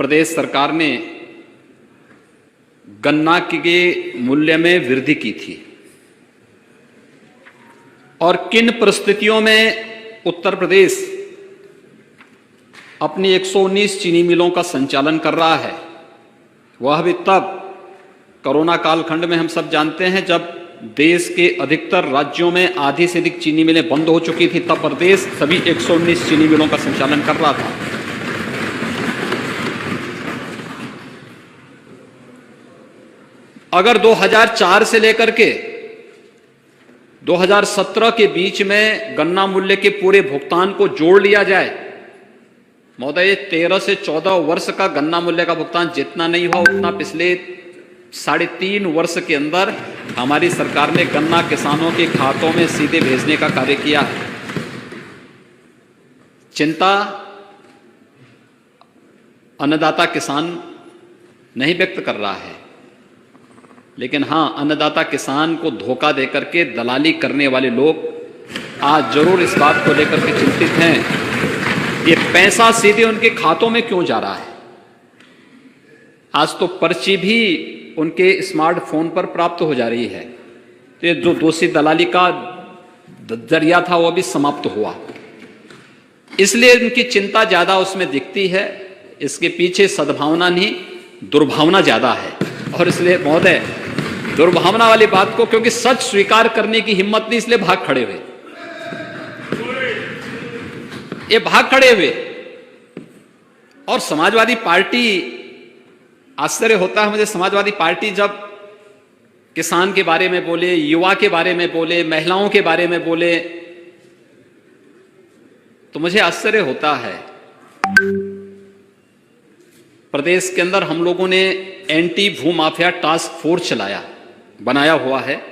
प्रदेश सरकार ने गन्ना के मूल्य में वृद्धि की थी और किन परिस्थितियों में उत्तर प्रदेश अपनी 119 चीनी मिलों का संचालन कर रहा है, वह भी तब कोरोना कालखंड में हम सब जानते हैं जब देश के अधिकतर राज्यों में आधी से अधिक चीनी मिलें बंद हो चुकी थी। तब प्रदेश सभी 119 चीनी मिलों का संचालन कर रहा था। अगर 2004 से लेकर के 2017 के बीच में गन्ना मूल्य के पूरे भुगतान को जोड़ लिया जाए, महोदय 13 से 14 वर्ष का गन्ना मूल्य का भुगतान जितना नहीं हुआ उतना पिछले 3.5 वर्ष के अंदर हमारी सरकार ने गन्ना किसानों के खातों में सीधे भेजने का कार्य किया है। चिंता अन्नदाता किसान नहीं व्यक्त कर रहा है, लेकिन हां, अन्नदाता किसान को धोखा देकर के दलाली करने वाले लोग आज जरूर इस बात को लेकर के चिंतित हैं, ये पैसा सीधे उनके खातों में क्यों जा रहा है। आज तो पर्ची भी उनके स्मार्टफोन पर प्राप्त हो जा रही है, तो ये जो दोषी दलाली का जरिया था वो भी समाप्त हुआ, इसलिए उनकी चिंता ज्यादा उसमें दिखती है। इसके पीछे सद्भावना नहीं, दुर्भावना ज्यादा है। और इसलिए महोदय, दुर्भावना वाली बात को, क्योंकि सच स्वीकार करने की हिम्मत नहीं, इसलिए भाग खड़े हुए, ये भाग खड़े हुए। और समाजवादी पार्टी, आश्चर्य होता है मुझे, समाजवादी पार्टी जब किसान के बारे में बोले, युवा के बारे में बोले, महिलाओं के बारे में बोले, तो मुझे आश्चर्य होता है। प्रदेश के अंदर हम लोगों ने एंटी भू माफिया टास्क फोर्स बनाया हुआ है।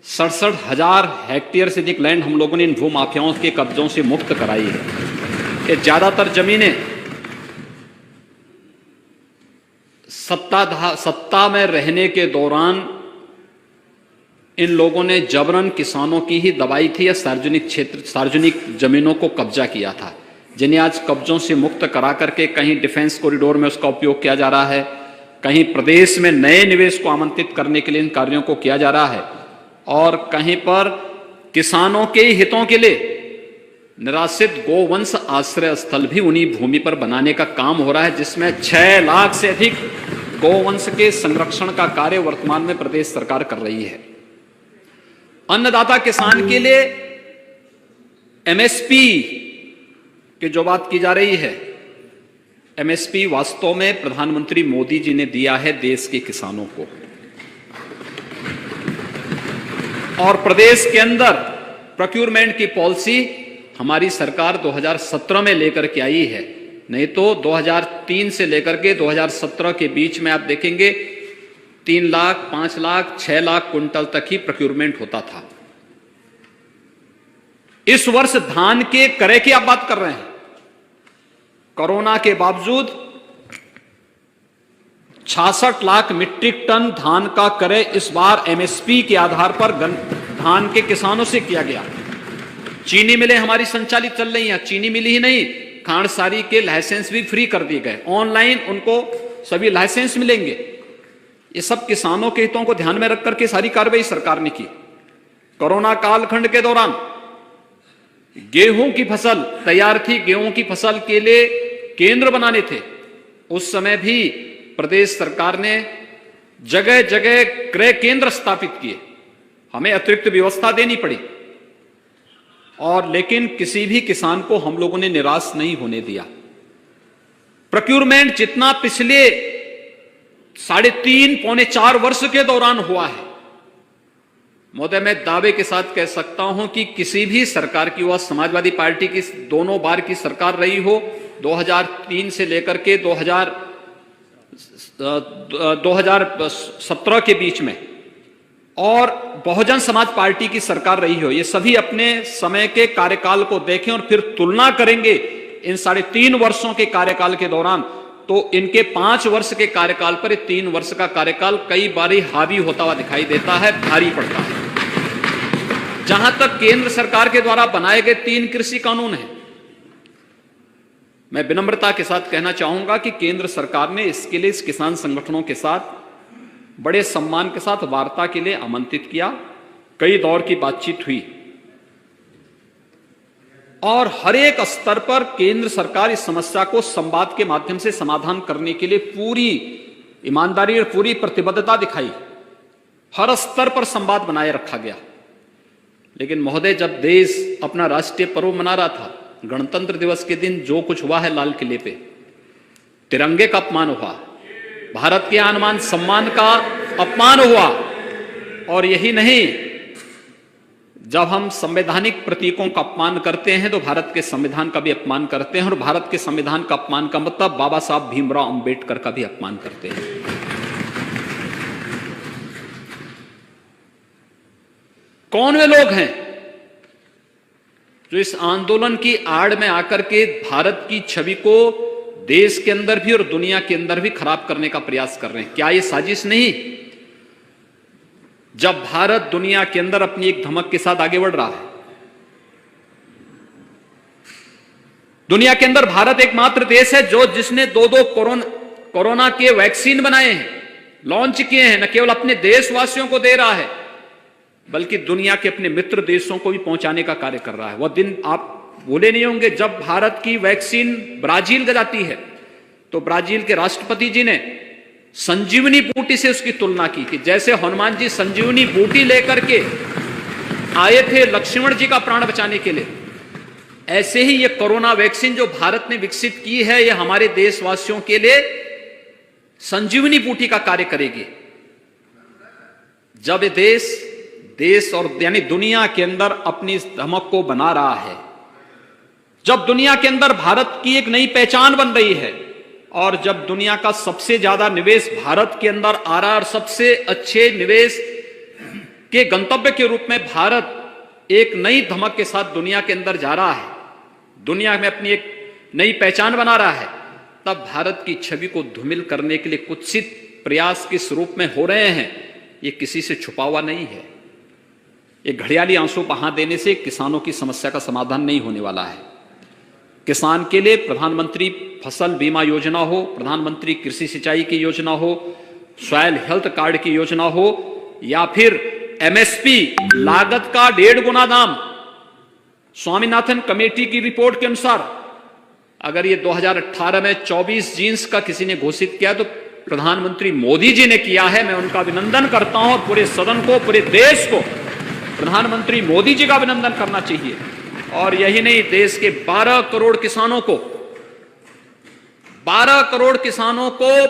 67,000 हेक्टेयर से अधिक लैंड हम लोगों ने इन भू माफियाओं के कब्जों से मुक्त कराई है। ये ज्यादातर जमीनें सत्ता में रहने के दौरान इन लोगों ने जबरन किसानों की ही दबाई थी या सार्वजनिक जमीनों को कब्जा किया था, जिन्हें आज कब्जों से मुक्त करा करके कहीं डिफेंस कॉरिडोर में उसका उपयोग किया जा रहा है, कहीं प्रदेश में नए निवेश को आमंत्रित करने के लिए इन कार्यों को किया जा रहा है, और कहीं पर किसानों के हितों के लिए निराश्रित गोवंश आश्रय स्थल भी उन्हीं भूमि पर बनाने का काम हो रहा है, जिसमें 6 लाख से अधिक गोवंश के संरक्षण का कार्य वर्तमान में प्रदेश सरकार कर रही है। अन्नदाता किसान के लिए एमएसपी की जो बात की जा रही है, एमएसपी वास्तव में प्रधानमंत्री मोदी जी ने दिया है देश के किसानों को, और प्रदेश के अंदर प्रोक्यूरमेंट की पॉलिसी हमारी सरकार 2017 में लेकर के आई है। नहीं तो 2003 से लेकर के 2017 के बीच में आप देखेंगे 3 लाख, 5 लाख, 6 लाख कुंटल तक ही प्रोक्यूरमेंट होता था। इस वर्ष धान के क्रय की आप बात कर रहे हैं, कोरोना के बावजूद 66 लाख मीट्रिक टन धान का क्रय इस बार एमएसपी के आधार पर धान के किसानों से किया गया। चीनी मिलें हमारी संचालित चल रही हैं, चीनी मिली ही नहीं, खांडसारी के लाइसेंस भी फ्री कर दिए गए, ऑनलाइन उनको सभी लाइसेंस मिलेंगे। ये सब किसानों के हितों को ध्यान में रख करके सारी कार्रवाई सरकार ने की। कोरोना कालखंड के दौरान गेहूं की फसल तैयार थी, गेहूं की फसल के लिए केंद्र बनाने थे, उस समय भी प्रदेश सरकार ने जगह जगह क्रय केंद्र स्थापित किए, हमें अतिरिक्त व्यवस्था देनी पड़ी, और लेकिन किसी भी किसान को हम लोगों ने निराश नहीं होने दिया। प्रोक्यूरमेंट जितना पिछले 3.5 पौने 4 वर्ष के दौरान हुआ है, महोदय मैं दावे के साथ कह सकता हूं कि किसी भी सरकार की, वह समाजवादी पार्टी की दोनों बार की सरकार रही हो, 2003 से लेकर के 2017 के बीच में, और बहुजन समाज पार्टी की सरकार रही हो, ये सभी अपने समय के कार्यकाल को देखें और फिर तुलना करेंगे इन 3.5 वर्षों के कार्यकाल के दौरान, तो इनके 5 वर्ष के कार्यकाल पर 3 वर्ष का कार्यकाल कई बार हावी होता हुआ दिखाई देता है, भारी पड़ता है। जहां तक केंद्र सरकार के द्वारा बनाए गए 3 कृषि कानून हैं, मैं विनम्रता के साथ कहना चाहूंगा कि केंद्र सरकार ने इसके लिए इस किसान संगठनों के साथ बड़े सम्मान के साथ वार्ता के लिए आमंत्रित किया। कई दौर की बातचीत हुई और हर एक स्तर पर केंद्र सरकार इस समस्या को संवाद के माध्यम से समाधान करने के लिए पूरी ईमानदारी और पूरी प्रतिबद्धता दिखाई। हर स्तर पर संवाद बनाए रखा गया। लेकिन महोदय, जब देश अपना राष्ट्रीय पर्व मना रहा था, गणतंत्र दिवस के दिन जो कुछ हुआ है लाल किले पे, तिरंगे का अपमान हुआ, भारत के आन बान सम्मान का अपमान हुआ, और यही नहीं, जब हम संवैधानिक प्रतीकों का अपमान करते हैं तो भारत के संविधान का भी अपमान करते हैं, और भारत के संविधान का अपमान का मतलब बाबा साहब भीमराव अंबेडकर का भी अपमान करते हैं। कौन वे लोग हैं जो इस आंदोलन की आड़ में आकर के भारत की छवि को देश के अंदर भी और दुनिया के अंदर भी खराब करने का प्रयास कर रहे हैं? क्या यह साजिश नहीं? जब भारत दुनिया के अंदर अपनी एक धमक के साथ आगे बढ़ रहा है, दुनिया के अंदर भारत एकमात्र देश है जिसने दो कोरोना के वैक्सीन बनाए हैं, लॉन्च किए हैं। न केवल अपने देशवासियों को दे रहा है, बल्कि दुनिया के अपने मित्र देशों को भी पहुंचाने का कार्य कर रहा है। वह दिन आप भूले नहीं होंगे जब भारत की वैक्सीन ब्राजील को जाती है तो ब्राजील के राष्ट्रपति जी ने संजीवनी बूटी से उसकी तुलना की कि जैसे हनुमान जी संजीवनी बूटी लेकर के आए थे लक्ष्मण जी का प्राण बचाने के लिए, ऐसे ही ये कोरोना वैक्सीन जो भारत ने विकसित की है, ये हमारे देशवासियों के लिए संजीवनी बूटी का कार्य करेगी। जब ये देश और यानी दुनिया के अंदर अपनी इस धमक को बना रहा है, जब दुनिया के अंदर भारत की एक नई पहचान बन रही है, और जब दुनिया का सबसे ज्यादा निवेश भारत के अंदर आ रहा है और सबसे अच्छे निवेश के गंतव्य के रूप में भारत एक नई धमक के साथ दुनिया के अंदर जा रहा है, दुनिया में अपनी एक नई पहचान बना रहा है, तब भारत की छवि को धूमिल करने के लिए कुत्सित प्रयास किस रूप में हो रहे हैं, ये किसी से छुपा हुआ नहीं है। ये घड़ियाली आंसू बहा देने से किसानों की समस्या का समाधान नहीं होने वाला है। किसान के लिए प्रधानमंत्री फसल बीमा योजना हो, प्रधानमंत्री कृषि सिंचाई की योजना हो, सॉयल हेल्थ कार्ड की योजना हो, या फिर एमएसपी लागत का 1.5 गुना दाम, स्वामीनाथन कमेटी की रिपोर्ट के अनुसार अगर ये 2018 में 24 जीन्स का किसी ने घोषित किया तो प्रधानमंत्री मोदी जी ने किया है। मैं उनका अभिनंदन करता हूं, और पूरे सदन को, पूरे देश को प्रधानमंत्री मोदी जी का अभिनंदन करना चाहिए। और यही नहीं, देश के 12 करोड़ किसानों को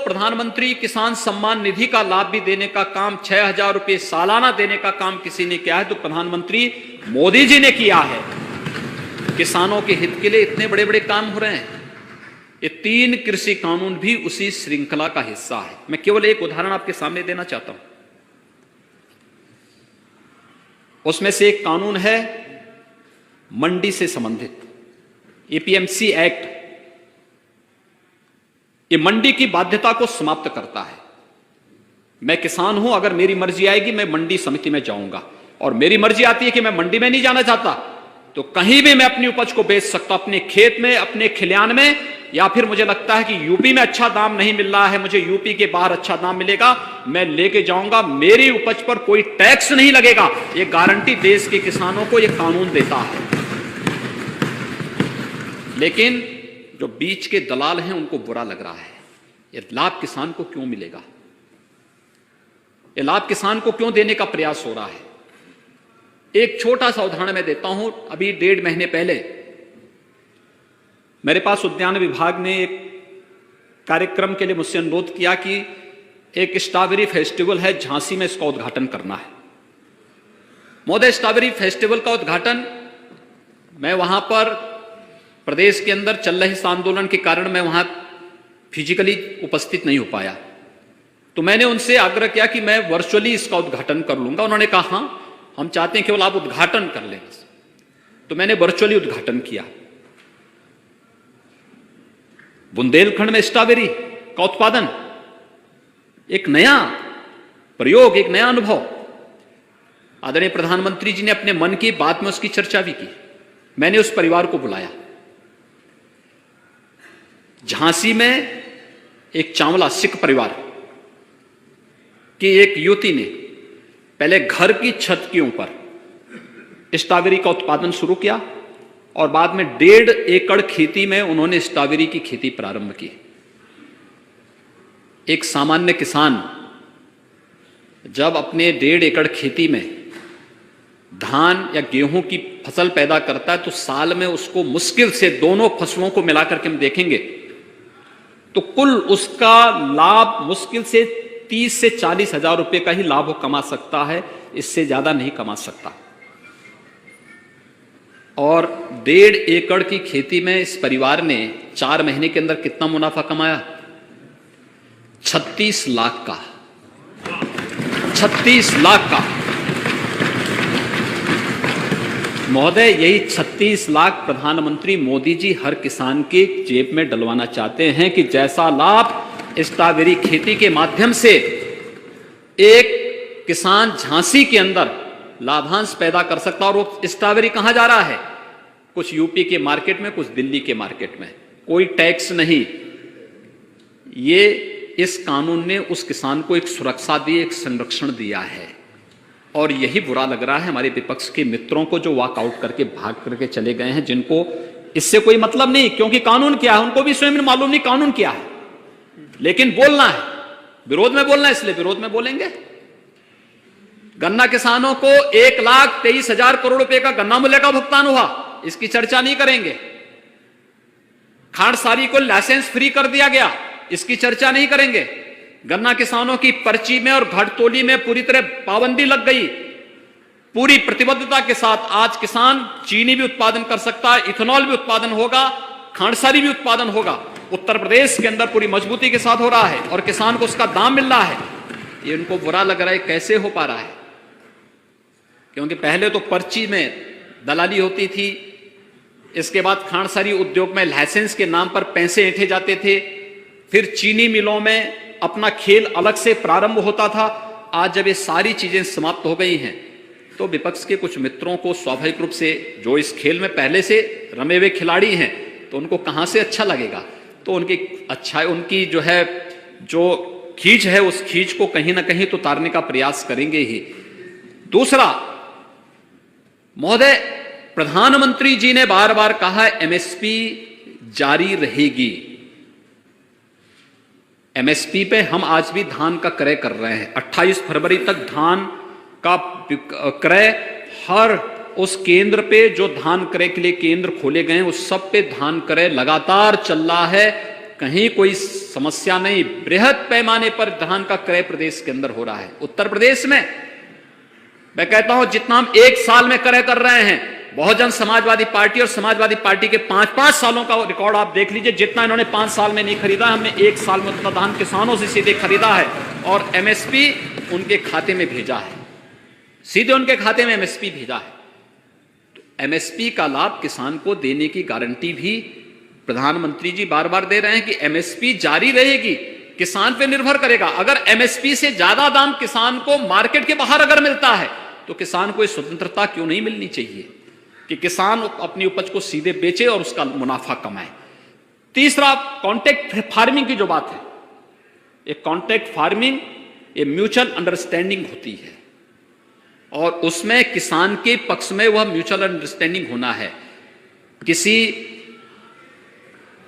प्रधानमंत्री किसान सम्मान निधि का लाभ भी देने का काम, 6,000 रुपए सालाना देने का काम किसी ने किया है तो प्रधानमंत्री मोदी जी ने किया है। किसानों के हित के लिए इतने बड़े बड़े काम हो रहे हैं। ये 3 कृषि कानून भी उसी श्रृंखला का हिस्सा है। मैं केवल एक उदाहरण आपके सामने देना चाहता हूं। उसमें से एक कानून है मंडी से संबंधित, एपीएमसी एक्ट। ये मंडी की बाध्यता को समाप्त करता है। मैं किसान हूं, अगर मेरी मर्जी आएगी मैं मंडी समिति में जाऊंगा, और मेरी मर्जी आती है कि मैं मंडी में नहीं जाना चाहता तो कहीं भी मैं अपनी उपज को बेच सकता हूं, अपने खेत में, अपने खलिहान में, या फिर मुझे लगता है कि यूपी में अच्छा दाम नहीं मिल रहा है, मुझे यूपी के बाहर अच्छा दाम मिलेगा, मैं लेके जाऊंगा, मेरी उपज पर कोई टैक्स नहीं लगेगा। ये गारंटी देश के किसानों को ये कानून देता है। लेकिन जो बीच के दलाल हैं उनको बुरा लग रहा है। ये लाभ किसान को क्यों मिलेगा? ये लाभ किसान को क्यों देने का प्रयास हो रहा है? एक छोटा सा उदाहरण मैं देता हूं। अभी 1.5 महीने पहले मेरे पास उद्यान विभाग ने एक कार्यक्रम के लिए मुझसे अनुरोध किया कि एक स्ट्रॉबेरी फेस्टिवल है झांसी में, इसका उद्घाटन करना है। महोदय, स्ट्रॉबेरी फेस्टिवल का उद्घाटन, मैं वहां पर प्रदेश के अंदर चल रहे इस आंदोलन के कारण मैं वहां फिजिकली उपस्थित नहीं हो पाया, तो मैंने उनसे आग्रह किया कि मैं वर्चुअली इसका उद्घाटन कर लूंगा। उन्होंने कहा हाँ, हम चाहते हैं केवल आप उद्घाटन कर लें। तो मैंने वर्चुअली उद्घाटन किया। बुंदेलखंड में स्ट्रॉबेरी का उत्पादन, एक नया प्रयोग, एक नया अनुभव। आदरणीय प्रधानमंत्री जी ने अपने मन की बात में उसकी चर्चा भी की। मैंने उस परिवार को बुलाया झांसी में एक चावला सिख परिवार की एक युवती ने पहले घर की छत के ऊपर स्ट्रॉबेरी का उत्पादन शुरू किया और बाद में 1.5 एकड़ खेती में उन्होंने स्ट्रॉबेरी की खेती प्रारंभ की। एक सामान्य किसान जब अपने 1.5 एकड़ खेती में धान या गेहूं की फसल पैदा करता है तो साल में उसको मुश्किल से दोनों फसलों को मिलाकर के हम देखेंगे तो कुल उसका लाभ मुश्किल से 30 से 40 हजार रुपए का ही लाभ वो कमा सकता है, इससे ज्यादा नहीं कमा सकता। और 1.5 एकड़ की खेती में इस परिवार ने 4 महीने के अंदर कितना मुनाफा कमाया? 36 लाख का। 36 लाख का। महोदय, यही 36 लाख प्रधानमंत्री मोदी जी हर किसान के जेब में डलवाना चाहते हैं कि जैसा लाभ स्ट्रॉबेरी खेती के माध्यम से एक किसान झांसी के अंदर लाभांश पैदा कर सकता। और वो स्ट्रॉबेरी कहां जा रहा है? कुछ यूपी के मार्केट में, कुछ दिल्ली के मार्केट में, कोई टैक्स नहीं। ये इस कानून ने उस किसान को एक सुरक्षा दी, एक संरक्षण दिया है। और यही बुरा लग रहा है हमारे विपक्ष के मित्रों को जो वॉकआउट करके भाग करके चले गए हैं, जिनको इससे कोई मतलब नहीं, क्योंकि कानून क्या है उनको भी स्वयं मालूम नहीं कानून क्या है, लेकिन बोलना है, विरोध में बोलना है, इसलिए विरोध में बोलेंगे। गन्ना किसानों को 1,23,000 करोड़ रुपए का गन्ना मूल्य का भुगतान हुआ, इसकी चर्चा नहीं करेंगे। खांडसारी को लाइसेंस फ्री कर दिया गया, इसकी चर्चा नहीं करेंगे। गन्ना किसानों की पर्ची में और घटतोली में पूरी तरह पाबंदी लग गई। पूरी प्रतिबद्धता के साथ आज किसान चीनी भी उत्पादन कर सकता है, इथेनॉल भी उत्पादन होगा, खांडसारी भी उत्पादन होगा। उत्तर प्रदेश के अंदर पूरी मजबूती के साथ हो रहा है और किसान को उसका दाम मिल रहा है। ये उनको बुरा लग रहा है, कैसे हो पा रहा है? क्योंकि पहले तो पर्ची में दलाली होती थी, इसके बाद खांडसारी उद्योग में लाइसेंस के नाम पर पैसे ऐंठे जाते थे, फिर चीनी मिलों में अपना खेल अलग से प्रारंभ होता था। आज जब ये सारी चीजें समाप्त हो गई हैं तो विपक्ष के कुछ मित्रों को स्वाभाविक रूप से, जो इस खेल में पहले से रमे हुए खिलाड़ी हैं, तो उनको कहां से अच्छा लगेगा? तो उनकी अच्छा, उनकी जो है जो खींच है उस खींच को कहीं ना कहीं तो उतारने का प्रयास करेंगे ही। दूसरा, महोदय, प्रधानमंत्री जी ने बार बार कहा एमएसपी जारी रहेगी। एमएसपी पे हम आज भी धान का क्रय कर रहे हैं। 28 फरवरी तक धान का क्रय हर उस केंद्र पे जो धान क्रय के लिए केंद्र खोले गए हैं उस सब पे धान क्रय लगातार चल रहा है, कहीं कोई समस्या नहीं। बृहद पैमाने पर धान का क्रय प्रदेश के अंदर हो रहा है। उत्तर प्रदेश में मैं कहता हूं जितना हम 1 साल में क्रय कर रहे हैं, बहुजन समाजवादी पार्टी और समाजवादी पार्टी के 5-5 सालों का रिकॉर्ड आप देख लीजिए, जितना इन्होंने 5 साल में नहीं खरीदा, हमने 1 साल में उतना धान किसानों से सीधे खरीदा है और एमएसपी उनके खाते में भेजा है, सीधे उनके खाते में एमएसपी भेजा है। तो एमएसपी का लाभ किसान को देने की गारंटी भी प्रधानमंत्री जी बार बार दे रहे हैं कि एमएसपी जारी रहेगी, किसान पे निर्भर करेगा। अगर एमएसपी से ज्यादा दाम किसान को मार्केट के बाहर अगर मिलता है तो किसान को स्वतंत्रता क्यों नहीं मिलनी चाहिए कि किसान अपनी उपज को सीधे बेचे और उसका मुनाफा कमाए। तीसरा, कॉन्ट्रैक्ट फार्मिंग की जो बात है, ये कॉन्ट्रैक्ट फार्मिंग ये म्यूचुअल अंडरस्टैंडिंग होती है और उसमें किसान के पक्ष में वह म्यूचुअल अंडरस्टैंडिंग होना है, किसी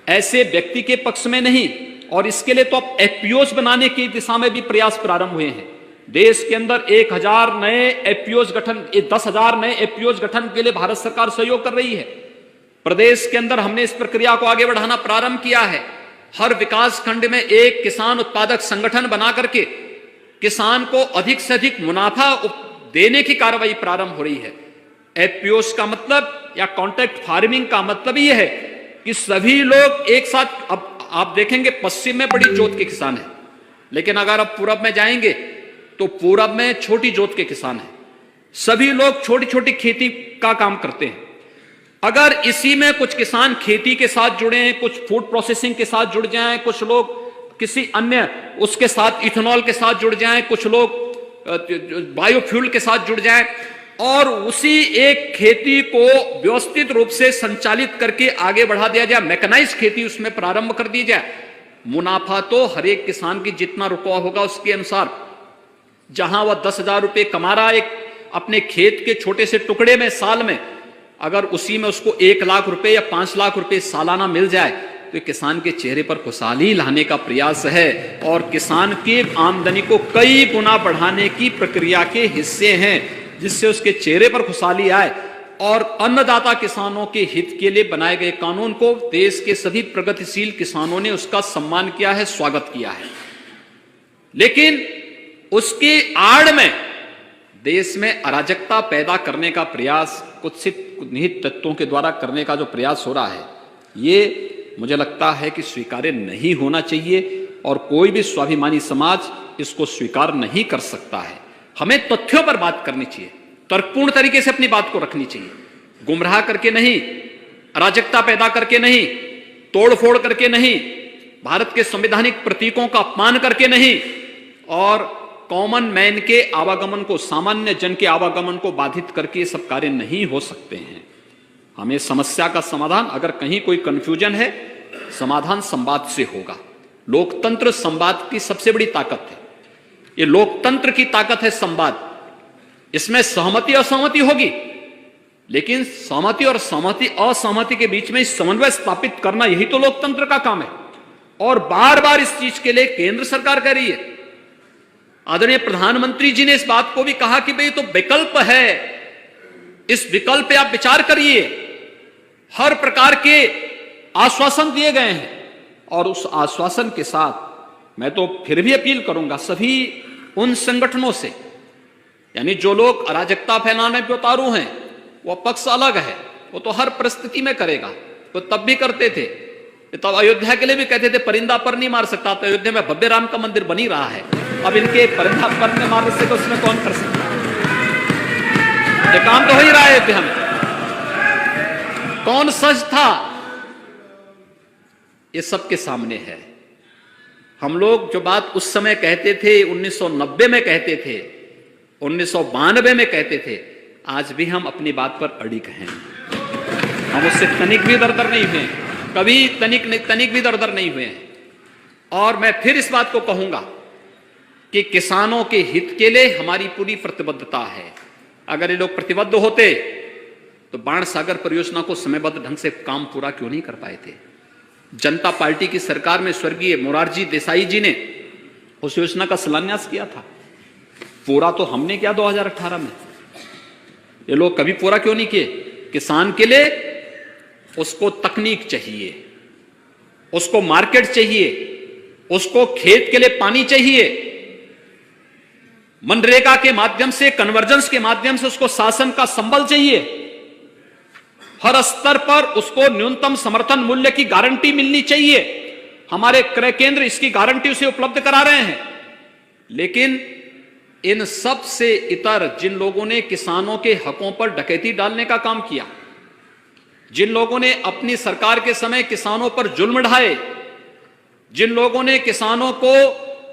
ऐसे व्यक्ति के पक्ष में नहीं। और इसके लिए तो अब एफपीओज बनाने की दिशा में भी प्रयास प्रारंभ हुए हैं। देश के अंदर 1000 नए एफपीओज गठन, 10,000 नए एफपीओज गठन के लिए भारत सरकार सहयोग कर रही है। प्रदेश के अंदर हमने इस प्रक्रिया को आगे बढ़ाना प्रारंभ किया है। हर विकास खंड में एक किसान उत्पादक संगठन बना करके किसान को अधिक से अधिक मुनाफा देने की कार्रवाई प्रारंभ हो रही है। एफपीओज का मतलब या कॉन्ट्रैक्ट फार्मिंग का मतलब यह है कि सभी लोग एक साथ, अब आप देखेंगे पश्चिम में बड़ी जोत के किसान हैं, लेकिन अगर आप पूरब में जाएंगे तो पूरब में छोटी जोत के किसान हैं। सभी लोग छोटी छोटी खेती का काम करते हैं। अगर इसी में कुछ किसान खेती के साथ जुड़े हैं, कुछ फूड प्रोसेसिंग के साथ जुड़ जाएं, कुछ लोग किसी अन्य उसके साथ इथेनॉल के साथ जुड़ जाएं, कुछ लोग बायोफ्यूल के साथ जुड़ जाएं, और उसी एक खेती को व्यवस्थित रूप से संचालित करके आगे बढ़ा दिया जाए, मैकेनाइज खेती उसमें प्रारंभ कर दी जाए। मुनाफा तो हर एक किसान की जितना रुपया होगा उसके अनुसार, जहां वह 10,000 रुपये कमा रहा है एक अपने खेत के छोटे से टुकड़े में साल में, अगर उसी में उसको 1 लाख रुपए या 5 लाख रुपए सालाना मिल जाए तो किसान के चेहरे पर खुशहाली लाने का प्रयास है और किसान की आमदनी को कई गुना बढ़ाने की प्रक्रिया के हिस्से हैं, जिससे उसके चेहरे पर खुशहाली आए। और अन्नदाता किसानों के हित के लिए बनाए गए कानून को देश के सभी प्रगतिशील किसानों ने उसका सम्मान किया है, स्वागत किया है। लेकिन उसकी आड़ में देश में अराजकता पैदा करने का प्रयास कुत्सित निहित तत्वों के द्वारा करने का जो प्रयास हो रहा है, ये मुझे लगता है कि स्वीकार्य नहीं होना चाहिए और कोई भी स्वाभिमानी समाज इसको स्वीकार नहीं कर सकता है। हमें तथ्यों पर बात करनी चाहिए, तर्कपूर्ण तरीके से अपनी बात को रखनी चाहिए, गुमराह करके नहीं, अराजकता पैदा करके नहीं, तोड़फोड़ करके नहीं, भारत के संवैधानिक प्रतीकों का अपमान करके नहीं, और कॉमन मैन के आवागमन को, सामान्य जन के आवागमन को बाधित करके ये सब कार्य नहीं हो सकते हैं। हमें समस्या का समाधान, अगर कहीं कोई कंफ्यूजन है, समाधान संवाद से होगा। लोकतंत्र संवाद की सबसे बड़ी ताकत है। ये लोकतंत्र की ताकत है संवाद। इसमें सहमति असहमति होगी, लेकिन सहमति और सहमति असहमति के बीच में समन्वय स्थापित करना, यही तो लोकतंत्र का काम है। और बार बार इस चीज के लिए केंद्र सरकार कह रही है। आदरणीय प्रधानमंत्री जी ने इस बात को भी कहा कि भाई तो विकल्प है, इस विकल्प पे आप विचार करिए। हर प्रकार के आश्वासन दिए गए हैं और उस आश्वासन के साथ मैं तो फिर भी अपील करूंगा सभी उन संगठनों से, यानी जो लोग अराजकता फैलाने पे उतारू हैं, वो पक्ष अलग है, वो तो हर परिस्थिति में करेगा, वो तब भी करते थे। तब अयोध्या के लिए भी कहते थे परिंदा पर नहीं मार सकता, तो अयोध्या में भव्य राम का मंदिर बन ही रहा है। अब इनके परिंदा पर में मारने से तो उसमें कौन कर सकता है? ये काम तो हो ही रहा है अयोध्या में। कौन सच था, ये सबके सामने है। हम लोग जो बात उस समय कहते थे, 1990 में कहते थे, 1992 में कहते थे, आज भी हम अपनी बात पर अड़िग हैं। हम उससे तनिक भी दरदर नहीं हुए, कभी तनिक भी दरदर नहीं हुए हैं। और मैं फिर इस बात को कहूंगा कि किसानों के हित के लिए हमारी पूरी प्रतिबद्धता है। अगर ये लोग प्रतिबद्ध होते तो बाण सागर परियोजना को समयबद्ध ढंग से काम पूरा क्यों नहीं कर पाए थे? जनता पार्टी की सरकार में स्वर्गीय मोरारजी देसाई जी ने उस योजना का शिलान्यास किया था। पूरा तो हमने किया 2018 में। ये लोग कभी पूरा क्यों नहीं किए? किसान के लिए उसको तकनीक चाहिए, उसको मार्केट चाहिए, उसको खेत के लिए पानी चाहिए, मनरेगा के माध्यम से, कन्वर्जेंस के माध्यम से उसको शासन का संबल चाहिए, हर स्तर पर उसको न्यूनतम समर्थन मूल्य की गारंटी मिलनी चाहिए। हमारे क्रय केंद्र इसकी गारंटी उसे उपलब्ध करा रहे हैं। लेकिन इन सब से इतर जिन लोगों ने किसानों के हकों पर डकैती डालने का काम किया, जिन लोगों ने अपनी सरकार के समय किसानों पर जुल्म ढाए, जिन लोगों ने किसानों को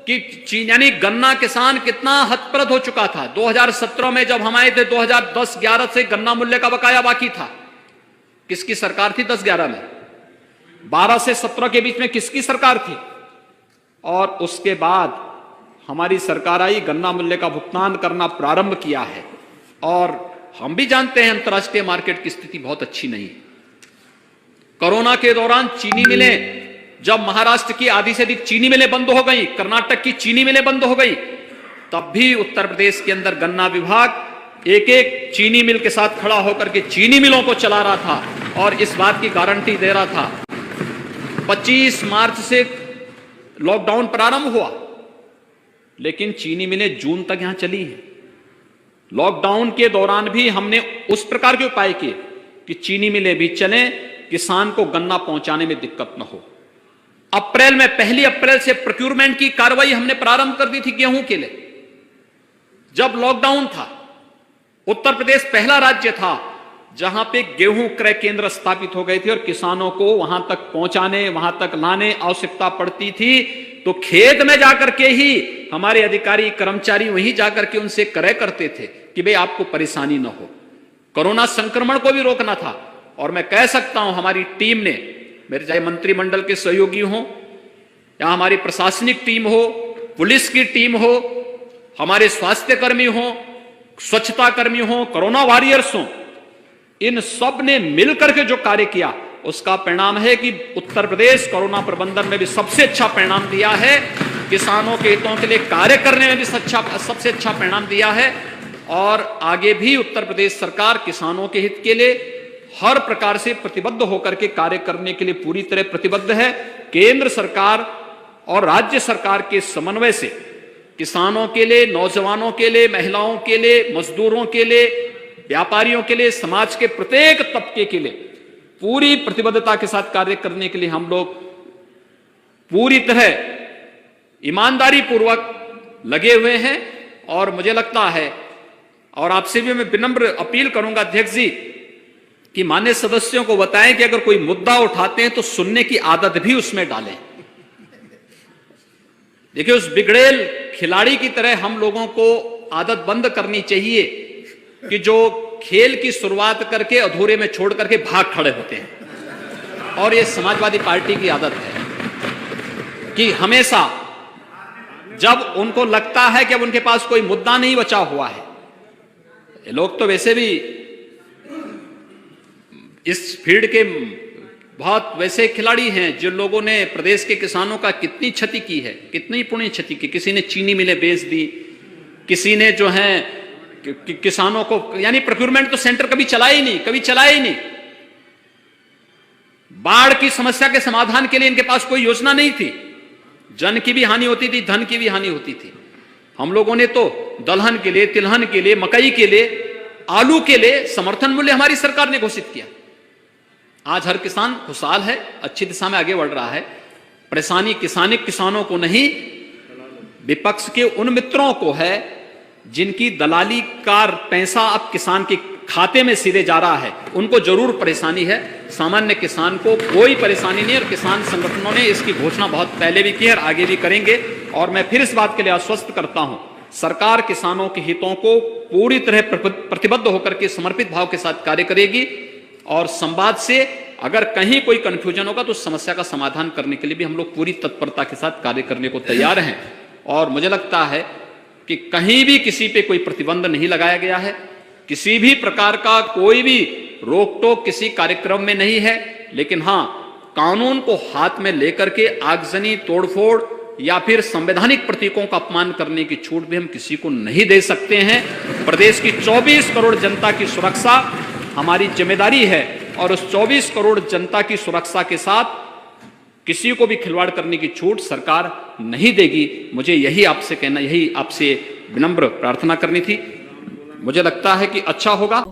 यानी गन्ना किसान कितना हतप्रद हो चुका था। 2017 में जब हम आए थे, 2010-11 से गन्ना मूल्य का बकाया बाकी था। किसकी सरकार थी 10-11 में? 12 से 17 के बीच में किसकी सरकार थी? और उसके बाद हमारी सरकार आई, गन्ना मूल्य का भुगतान करना प्रारंभ किया है। और हम भी जानते हैं अंतर्राष्ट्रीय मार्केट की स्थिति बहुत अच्छी नहीं है। कोरोना के दौरान चीनी मिलें, जब महाराष्ट्र की आधी से अधिक चीनी मिलें बंद हो गई, कर्नाटक की चीनी मिलें बंद हो गई, तब भी उत्तर प्रदेश के अंदर गन्ना विभाग एक एक चीनी मिल के साथ खड़ा होकर के चीनी मिलों को चला रहा था और इस बात की गारंटी दे रहा था। 25 मार्च से लॉकडाउन प्रारंभ हुआ, लेकिन चीनी मिलें जून तक यहां चली हैं। लॉकडाउन के दौरान भी हमने उस प्रकार के उपाय किए कि चीनी मिलें भी चलें, किसान को गन्ना पहुंचाने में दिक्कत न हो। अप्रैल में, 1 अप्रैल से प्रोक्यूरमेंट की कार्रवाई हमने प्रारंभ कर दी थी गेहूं के लिए। जब लॉकडाउन था, उत्तर प्रदेश पहला राज्य था जहां पे गेहूं क्रय केंद्र स्थापित हो गए थे और किसानों को वहां तक पहुंचाने, वहां तक लाने आवश्यकता पड़ती थी तो खेत में जाकर के ही हमारे अधिकारी कर्मचारी वहीं जाकर के उनसे क्रय करते थे कि भाई आपको परेशानी न हो। कोरोना संक्रमण को भी रोकना था। और मैं कह सकता हूं हमारी टीम ने, मेरे चाहे मंत्रिमंडल के सहयोगी हों या हमारी प्रशासनिक टीम हो, पुलिस की टीम हो, हमारे स्वास्थ्य कर्मी हो, स्वच्छता कर्मी हो, कोरोना वॉरियर्स हो, इन सब ने मिलकर के जो कार्य किया उसका परिणाम है कि उत्तर प्रदेश कोरोना प्रबंधन में भी सबसे अच्छा परिणाम दिया है। किसानों के हितों के लिए कार्य करने में भी सबसे अच्छा परिणाम दिया है। और आगे भी उत्तर प्रदेश सरकार किसानों के हित के लिए हर प्रकार से प्रतिबद्ध होकर के कार्य करने के लिए पूरी तरह प्रतिबद्ध है। केंद्र सरकार और राज्य सरकार के समन्वय से किसानों के लिए, नौजवानों के लिए, महिलाओं के लिए, मजदूरों के लिए, व्यापारियों के लिए, समाज के प्रत्येक तबके के लिए पूरी प्रतिबद्धता के साथ कार्य करने के लिए हम लोग पूरी तरह ईमानदारी पूर्वक लगे हुए हैं। और मुझे लगता है, और आपसे भी मैं विनम्र अपील करूंगा अध्यक्ष जी, कि मान्य सदस्यों को बताएं कि अगर कोई मुद्दा उठाते हैं तो सुनने की आदत भी उसमें डालें। देखिए, उस बिगड़ेल खिलाड़ी की तरह हम लोगों को आदत बंद करनी चाहिए कि जो खेल की शुरुआत करके अधूरे में छोड़ करके भाग खड़े होते हैं। और ये समाजवादी पार्टी की आदत है कि हमेशा जब उनको लगता है कि अब उनके पास कोई मुद्दा नहीं बचा हुआ है, ये लोग तो वैसे भी इस फील्ड के बहुत वैसे खिलाड़ी हैं जिन लोगों ने प्रदेश के किसानों का कितनी क्षति की है, कितनी पुण्य क्षति की। किसी ने चीनी मिलें बेच दी, किसी ने जो है किसानों को, यानी प्रोक्योरमेंट तो सेंटर कभी चलाया ही नहीं। बाढ़ की समस्या के समाधान के लिए इनके पास कोई योजना नहीं थी। जन की भी हानि होती थी, धन की भी हानि होती थी। हम लोगों ने तो दलहन के लिए, तिलहन के लिए, मकई के लिए, आलू के लिए समर्थन मूल्य हमारी सरकार ने घोषित किया। आज हर किसान खुशहाल है, अच्छी दिशा में आगे बढ़ रहा है। परेशानी किसानों को नहीं, विपक्ष के उन मित्रों को है जिनकी दलाली का पैसा अब किसान के खाते में सीधे जा रहा है, उनको जरूर परेशानी है। सामान्य किसान को कोई परेशानी नहीं। और किसान संगठनों ने इसकी घोषणा बहुत पहले भी की है और आगे भी करेंगे। और मैं फिर इस बात के लिए आश्वस्त करता हूं, सरकार किसानों के हितों को पूरी तरह प्रतिबद्ध होकर के समर्पित भाव के साथ कार्य करेगी। और संवाद से अगर कहीं कोई कंफ्यूजन होगा तो समस्या का समाधान करने के लिए भी हम लोग पूरी तत्परता के साथ कार्य करने को तैयार हैं। और मुझे लगता है कि कहीं भी किसी पे कोई प्रतिबंध नहीं लगाया गया है, किसी भी प्रकार का कोई भी रोक टोक किसी कार्यक्रम में नहीं है। लेकिन हां, कानून को हाथ में लेकर के आगजनी, तोड़फोड़ या फिर संवैधानिक प्रतीकों का अपमान करने की छूट भी हम किसी को नहीं दे सकते हैं। प्रदेश की 24 करोड़ जनता की सुरक्षा हमारी जिम्मेदारी है। और उस 24 करोड़ जनता की सुरक्षा के साथ किसी को भी खिलवाड़ करने की छूट सरकार नहीं देगी। मुझे यही आपसे कहना, यही आपसे विनम्र प्रार्थना करनी थी। मुझे लगता है कि अच्छा होगा।